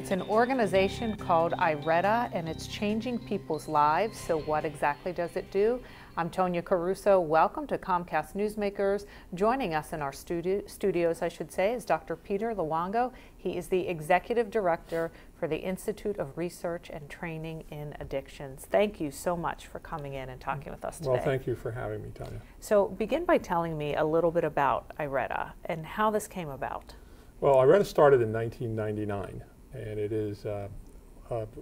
It's an organization called IRETA, and it's changing people's lives. So what exactly does it do? I'm Tonya Caruso. Welcome to Comcast Newsmakers. Joining us in our studios, I should say, is Dr. Peter Luongo. He is the Executive Director for the Institute of Research and Training in Addictions. Thank you so much for coming in and talking with us today. Well, thank you for having me, Tonya. So begin by telling me a little bit about IRETA and how this came about. Well, IRETA started in 1999, and it is a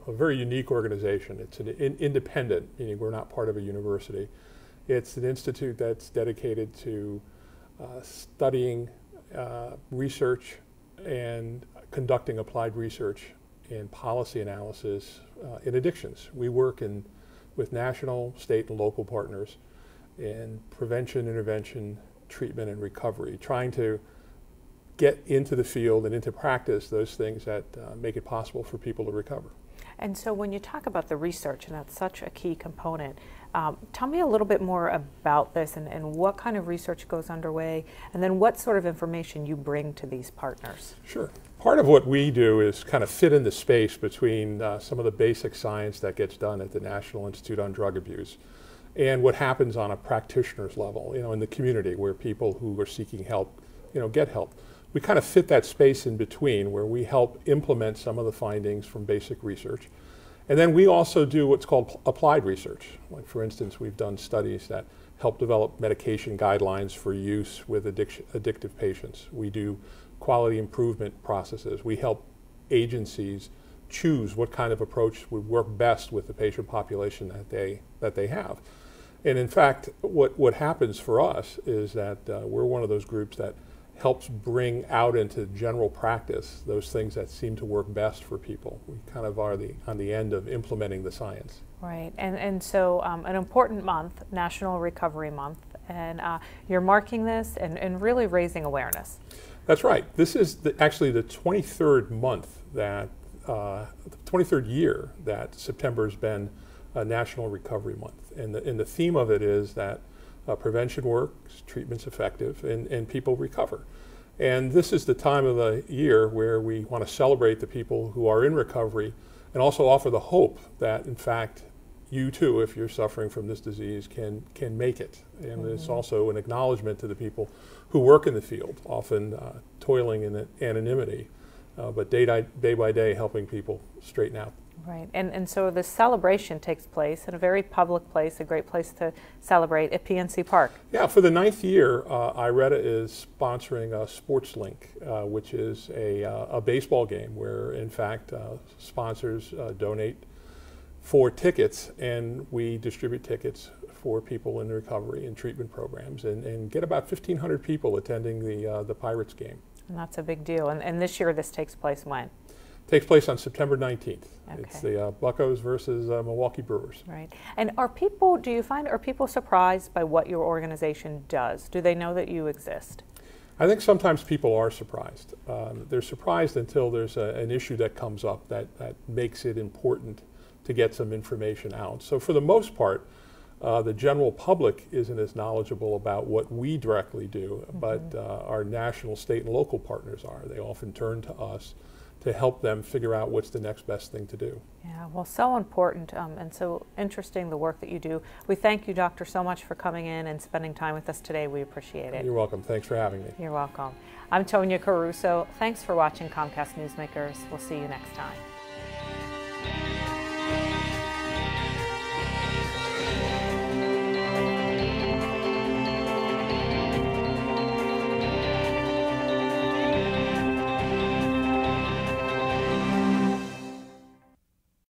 very unique organization. It's an independent, meaning we're not part of a university. It's an institute that's dedicated to studying research and conducting applied research and policy analysis in addictions. We work with national, state, and local partners in prevention, intervention, treatment, and recovery, trying to get into the field and into practice those things that make it possible for people to recover. And so when you talk about the research, and that's such a key component, tell me a little bit more about this and what kind of research goes underway, and then what sort of information you bring to these partners. Sure. Part of what we do is kind of fit in the space between some of the basic science that gets done at the National Institute on Drug Abuse and what happens on a practitioner's level, in the community where people who are seeking help, get help. We kind of fit that space in between where we help implement some of the findings from basic research. And then we also do what's called applied research. Like, for instance, we've done studies that help develop medication guidelines for use with addictive patients. We do quality improvement processes. We help agencies choose what kind of approach would work best with the patient population that they have. And in fact, what happens for us is that we're one of those groups that helps bring out into general practice those things that seem to work best for people. We kind of are on the end of implementing the science. Right, and so an important month, National Recovery Month, and you're marking this and really raising awareness. That's right. This is actually the 23rd month the 23rd year that September's been a National Recovery Month. And the theme of it is that prevention works, treatment's effective, and people recover. And this is the time of the year where we want to celebrate the people who are in recovery and also offer the hope that, in fact, you too, if you're suffering from this disease, can make it. And it's also an acknowledgement to the people who work in the field, often toiling in anonymity, but day by day helping people straighten out. Right, and so the celebration takes place in a very public place, a great place to celebrate at PNC Park. Yeah, for the 9th year, IRETA is sponsoring a Sports Link, which is a baseball game where, in fact, sponsors donate for tickets, and we distribute tickets for people in recovery and treatment programs, and get about 1,500 people attending the Pirates game. And that's a big deal. And this year, this takes place when? Takes place on September 19th. Okay. It's the Buccos versus Milwaukee Brewers. Right. And are people surprised by what your organization does? Do they know that you exist? I think sometimes people are surprised. They're surprised until there's an issue that comes up that makes it important to get some information out. So for the most part, the general public isn't as knowledgeable about what we directly do, but our national, state, and local partners are. They often turn to us to help them figure out what's the next best thing to do. Yeah, well, so important and so interesting, the work that you do. We thank you, Doctor, so much for coming in and spending time with us today. We appreciate it. You're welcome. Thanks for having me. You're welcome. I'm Tonya Caruso. Thanks for watching Comcast Newsmakers. We'll see you next time.